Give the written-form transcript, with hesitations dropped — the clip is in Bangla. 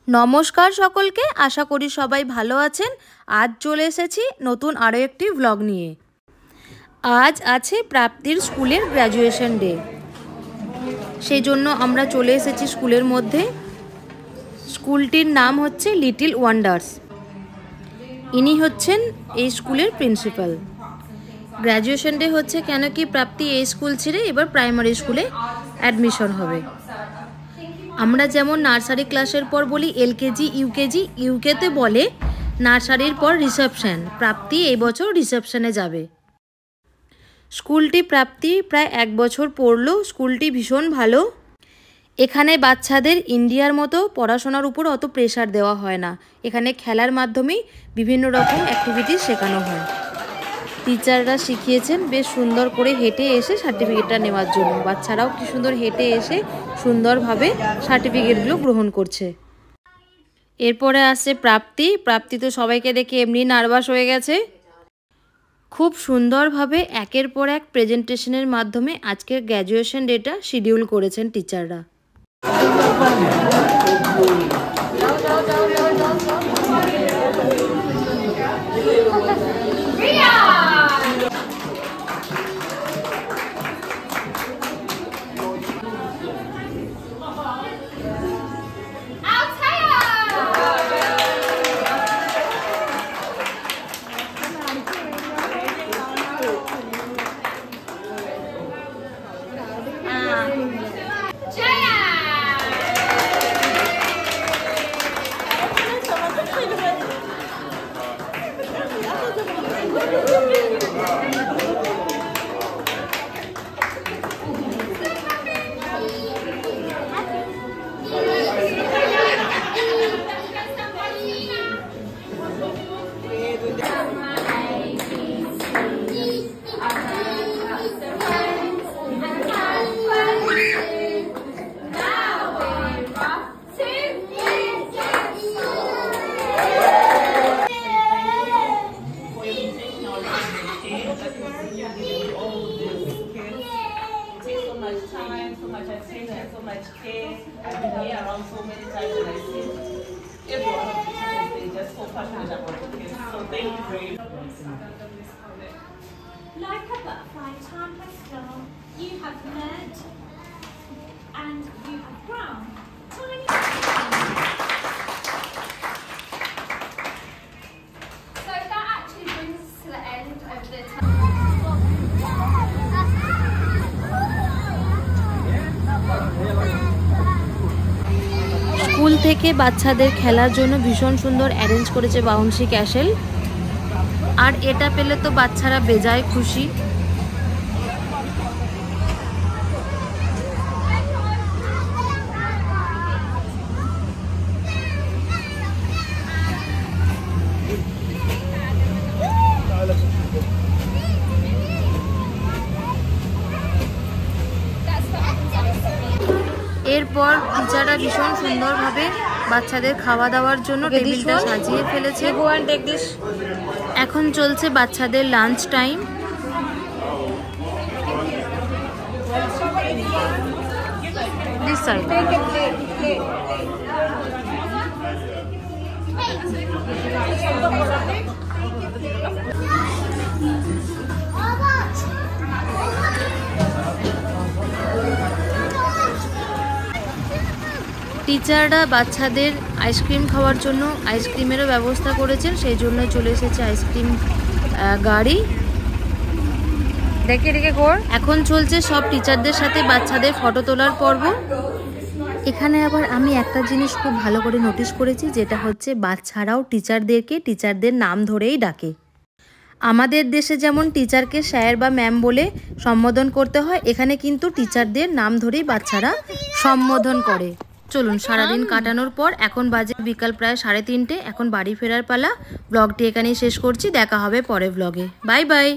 নমস্কার সকলকে, আশা করি সবাই ভালো আছেন। আজ চলে এসেছি নতুন আরও একটি ভ্লগ নিয়ে। আজ আছে প্রাপ্তির স্কুলের গ্র্যাজুয়েশন ডে, সেই জন্য আমরা চলে এসেছি স্কুলের মধ্যে। স্কুলটির নাম হচ্ছে লিটল ওয়ান্ডার্স। ইনি হচ্ছেন এই স্কুলের প্রিন্সিপাল। গ্র্যাজুয়েশন ডে হচ্ছে কেন কি প্রাপ্তি এই স্কুল ছেড়ে এবার প্রাইমারি স্কুলে অ্যাডমিশন হবে। আমরা যেমন নার্সারি ক্লাসের পর বলি এলকেজি ইউকেজি, ইউকেতে বলে নার্সারির পর রিসেপশন। প্রাপ্তি এই বছর রিসেপশনে যাবে। স্কুলটি প্রাপ্তি প্রায় 1 বছর পড়লো। স্কুলটি ভীষণ ভালো। এখানে বাচ্চাদের ইন্ডিয়ার মতো পড়াশোনার উপর অত প্রেশার দেওয়া হয় না। এখানে খেলার মাধ্যমেই বিভিন্ন রকম অ্যাক্টিভিটিস শেখানো হয়। টিচাররা শিখিয়েছেন বেশ সুন্দর করে হেঁটে এসে সার্টিফিকেটটা নেওয়ার জন্য। বাচ্চারাও কি সুন্দর হেঁটে এসে সুন্দরভাবে সার্টিফিকেটগুলো গ্রহণ করছে। এরপরে আসছে প্রাপ্তি। প্রাপ্তি তো সবাইকে দেখে এমনি নার্ভাস হয়ে গেছে। খুব সুন্দরভাবে একের পর এক প্রেজেন্টেশনের মাধ্যমে আজকের গ্র্যাজুয়েশন ডেটা শিডিউল করেছেন টিচাররা। Like a butterfly charmed by star, you have met and you have grown. Tiny. So that actually brings us to the end of the school থেকে বাচ্চাদের খেলার জন্য ভীষণ সুন্দর অ্যারেঞ্জ করেছে বাউন্সি ক্যাসেল। আর এটা পেলে তো বাচ্চারা বেজায় খুশি। এরপর টিচাররা ভীষণ সুন্দরভাবে বাচ্চাদের খাওয়া দাওয়ার জন্য টেবিলটা সাজিয়ে ফেলেছে। এখন চলছে বাচ্চাদের লাঞ্চ টাইম। টিচাররা বাচ্চাদের আইসক্রিম খাওয়ার জন্য আইসক্রিমেরও ব্যবস্থা করেছেন, সেই জন্য চলে এসেছে আইসক্রিম গাড়ি। এখন চলছে সব টিচারদের সাথে বাচ্চাদের ফটো তোলার পর্ব। এখানে আবার আমি একটা জিনিস খুব ভালো করে নোটিস করেছি, যেটা হচ্ছে বাচ্চারাও টিচারদেরকে টিচারদের নাম ধরেই ডাকে। আমাদের দেশে যেমন টিচারকে স্যার বা ম্যাম বলে সম্বোধন করতে হয়, এখানে কিন্তু টিচারদের নাম ধরেই বাচ্চারা সম্বোধন করে। চলুন, সারাদিন কাটানোর পর এখন বাজে বিকাল প্রায় 3:30। এখন বাড়ি ফেরার পালা। ব্লগটি এখানেই শেষ করছি। দেখা হবে পরের ব্লগে। Bye bye.